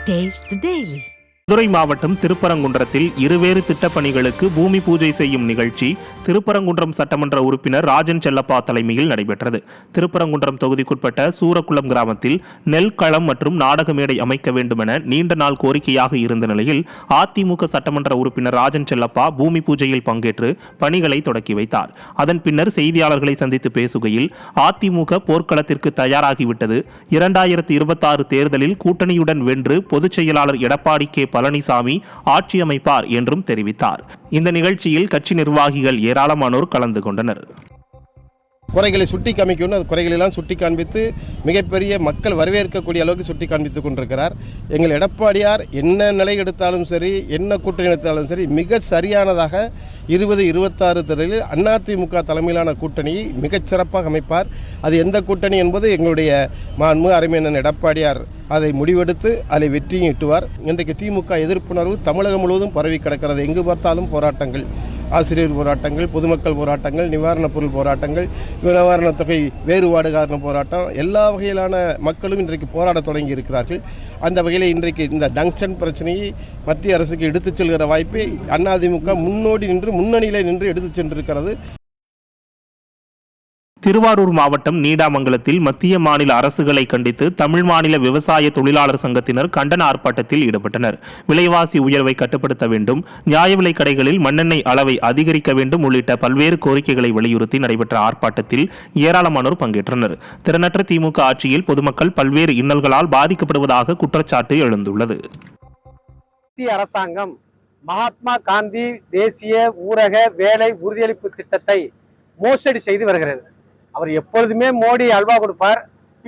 Taste the Daily. Madurai மாவட்டம் திருப்பரங்குன்றத்தில் இருவேறு திட்டப்பணிகளுக்கு பூமி பூஜை செய்யும் நிகழ்ச்சி திருப்பரங்குன்றம் சட்டமன்ற உறுப்பினர் ராஜன் செல்லப்பா தலைமையில் நடைபெற்றது. திருப்பரங்குன்றம் தொகுதிக்குட்பட்ட சூரக்குளம் கிராமத்தில் நெல் களம் மற்றும் நாடக மேடை அமைக்க வேண்டுமென நீண்ட நாள் கோரிக்கையாக இருந்த நிலையில் அதிமுக சட்டமன்ற உறுப்பினர் ராஜன் செல்லப்பா பூமி பூஜையில் பங்கேற்று பணிகளை தொடக்கி வைத்தார். அதன் பின்னர் செய்தியாளர்களை சந்தித்து பேசுகையில் அதிமுக போர்க்களத்திற்கு தயாராகிவிட்டது, 2026 தேர்தலில் கூட்டணியுடன் வென்று பொதுச் செயலாளர் எடப்பாடி கே பழனிசாமி ஆட்சி அமைப்பார் என்றும் தெரிவித்தார். இந்த நிகழ்ச்சியில் கட்சி நிர்வாகிகள் ஏராளமானோர் கலந்து கொண்டனர். குறைகளை சுட்டி காமிக்கணும், அது குறைகளெல்லாம் சுட்டி காண்பித்து மிகப்பெரிய மக்கள் வரவேற்கக்கூடிய அளவுக்கு சுட்டி காண்பித்துக் கொண்டிருக்கிறார். எங்கள் எடப்பாடியார் என்ன நிலை எடுத்தாலும் சரி, என்ன கூட்டணி எடுத்தாலும் சரி, மிக சரியானதாக 2026 தேர்தலில் அதிமுக தலைமையிலான கூட்டணியை மிகச் சிறப்பாக அமைப்பார். அது எந்த கூட்டணி என்பது எங்களுடைய மாண்பு அருமையண்ணன் எடப்பாடியார் அதை முடிவெடுத்து அதை வெற்றியும் ஈட்டுவார். இன்றைக்கு திமுக எதிர்ப்புணர்வு தமிழகம் முழுவதும் பரவி கிடக்கிறது. எங்கு பார்த்தாலும் போராட்டங்கள், ஆசிரியர் போராட்டங்கள், பொதுமக்கள் போராட்டங்கள், நிவாரணப் பொருள் போராட்டங்கள், நிவாரணத் தொகை வேறுபாடு காரண போராட்டம், எல்லா வகையிலான மக்களும் இன்றைக்கு போராட தொடங்கி இருக்கிறார்கள். அந்த வகையில் இன்றைக்கு இந்த டங்ஸ்டன் பிரச்சனையை மத்திய அரசுக்கு எடுத்துச் செல்கிற வாய்ப்பை அதிமுக முன்னணியிலே நின்று எடுத்துச் சென்றிருக்கிறது. திருவாரூர் மாவட்டம் நீடாமங்கலத்தில் மத்திய மாநில அரசுகளை கண்டித்து தமிழ் மாநில விவசாய தொழிலாளர் சங்கத்தினர் கண்டன ஆர்ப்பாட்டத்தில் ஈடுபட்டனர். விலைவாசி உயர்வை கட்டுப்படுத்த வேண்டும், நியாய விலை கடைகளில் மண்ணெண்ணெய் அளவை அதிகரிக்க வேண்டும் உள்ளிட்ட பல்வேறு கோரிக்கைகளை வலியுறுத்தி நடைபெற்ற ஆர்ப்பாட்டத்தில் ஏராளமானோர் பங்கேற்றனர். திறனற்ற திமுக ஆட்சியில் பொதுமக்கள் பல்வேறு இன்னல்களால் பாதிக்கப்படுவதாக குற்றச்சாட்டு எழுந்துள்ளது. மத்திய அரசாங்கம் மகாத்மா காந்தி தேசிய ஊரக வேலை உறுதியளிப்பு திட்டத்தை மோசடி செய்து வருகிறது. அவர் எப்பொழுதுமே மோடி அல்வா கொடுப்பார்.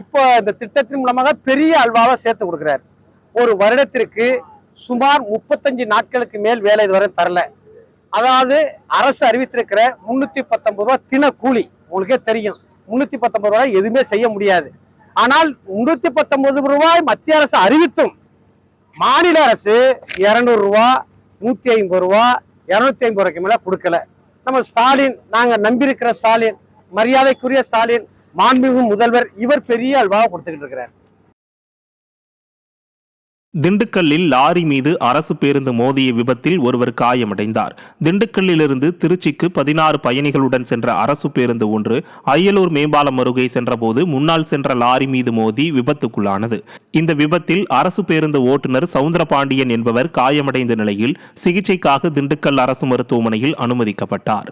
இப்போ இந்த திட்டத்தின் மூலமாக பெரிய அல்வாவை சேர்த்து கொடுக்கிறார். ஒரு வருடத்திற்கு சுமார் 35 நாட்களுக்கு மேல் வேலை இதுவரை தரல. அதாவது அரசு அறிவித்திருக்கிற 319 ரூபாய் தின கூலி, உங்களுக்கே தெரியும், 319 ரூபாய் எதுவுமே செய்ய முடியாது. ஆனால் 319 ரூபாய் மத்திய அரசு அறிவித்தும் மாநில அரசு 200 ரூபா, 150 ரூபா, 250 ரூபாய்க்கு மேல கொடுக்கல. நம்ம ஸ்டாலின், நாங்க நம்பியிருக்கிற ஸ்டாலின், மரியாதைக்குரிய ஸ்டாலின், மாண்புமிகு முதல்வர், இவர் பெரிய அல்வாவை கொடுத்துக்கிட்டு இருக்கிறார். திண்டுக்கல்லில் லாரி மீது அரசு பேருந்து மோதிய விபத்தில் ஒருவர் காயமடைந்தார். திண்டுக்கல்லிலிருந்து திருச்சிக்கு 16 பயணிகளுடன் சென்ற அரசு பேருந்து ஒன்று அய்யலூர் மேம்பாலம் அருகே சென்றபோது முன்னால் சென்ற லாரி மீது மோதி விபத்துக்குள்ளானது. இந்த விபத்தில் அரசு பேருந்து ஓட்டுநர் சவுந்தரபாண்டியன் என்பவர் காயமடைந்த நிலையில் சிகிச்சைக்காக திண்டுக்கல் அரசு மருத்துவமனையில் அனுமதிக்கப்பட்டார்.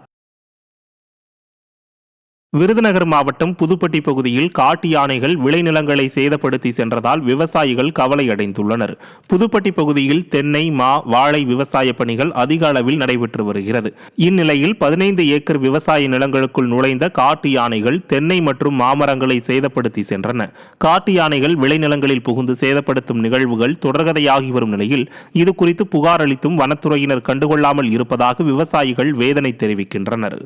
விருதுநகர் மாவட்டம் புதுப்பட்டி பகுதியில் காட்டு யானைகள் விளைநிலங்களை சேதப்படுத்தி சென்றதால் விவசாயிகள் கவலை அடைந்துள்ளனர். புதுப்பட்டி பகுதியில் தென்னை, மா, வாழை விவசாய பணிகள் அதிக அளவில் நடைபெற்று வருகிறது. இந்நிலையில் 15 ஏக்கர் விவசாய நிலங்களுக்குள் நுழைந்த காட்டு யானைகள் தென்னை மற்றும் மாமரங்களை சேதப்படுத்தி சென்றன. காட்டு யானைகள் விளைநிலங்களில் புகுந்து சேதப்படுத்தும் நிகழ்வுகள் தொடர்கதையாகி வரும் நிலையில் இது குறித்து புகார் அளித்தும் வனத்துறையினர் கண்டுகொள்ளாமல் இருப்பதாக விவசாயிகள் வேதனை தெரிவிக்கின்றனர்.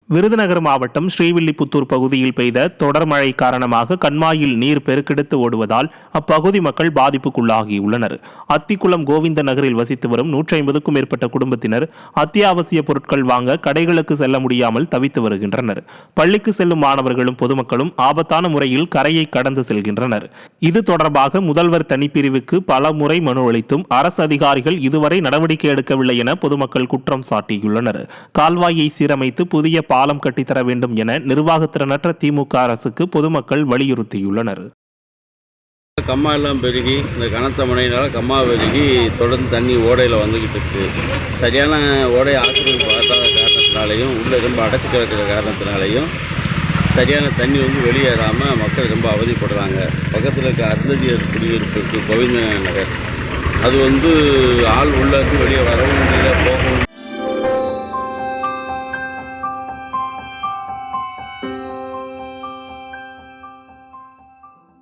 விருதுநகர் மாவட்டம் ஸ்ரீவில்லிபுத்தூர் பகுதியில் பெய்த தொடர் மழை காரணமாக கண்மாயில் நீர் பெருக்கெடுத்து ஓடுவதால் அப்பகுதி மக்கள் பாதிப்புக்குள்ளாகியுள்ளனர். அத்திக்குளம் கோவிந்த நகரில் வசித்து வரும் 150க்கும் மேற்பட்ட குடும்பத்தினர் அத்தியாவசிய பொருட்கள் வாங்க கடைகளுக்கு செல்ல முடியாமல் தவித்து வருகின்றனர். பள்ளிக்கு செல்லும் மாணவர்களும் பொதுமக்களும் ஆபத்தான முறையில் கரையை கடந்து செல்கின்றனர். இது தொடர்பாக முதல்வர் தனிப்பிரிவுக்கு பல முறை மனு அளித்தும் அரசு அதிகாரிகள் இதுவரை நடவடிக்கை எடுக்கவில்லை என பொதுமக்கள் குற்றம் சாட்டியுள்ளனர். கால்வாயை சீரமைத்து புதிய பாலம் கட்டித்தர வேண்டும் என நிர்வாகத்திறனற்ற திமுக அரசுக்கு பொதுமக்கள் வலியுறுத்தியுள்ளனர். கம்மா எல்லாம் பெருகி, இந்த கனத்த மழையினால கம்மா பெருகி தொடர்ந்து தண்ணி ஓடையில் வந்துக்கிட்டு இருக்கு. சரியான ஓடை ஆக்கிரமிப்பு ஆகாத காரணத்தினாலையும், உள்ளே ரொம்ப அடைச்சி கிடக்கிற காரணத்தினாலையும் சரியான தண்ணி வெளியேறாமல் மக்கள் ரொம்ப அவதிப்படுறாங்க. பக்கத்தில் இருக்க அருந்ததியர் குடியிருப்பு கோவிந்த நகர், அது ஆள் உள்ளே வெளியே வரவும்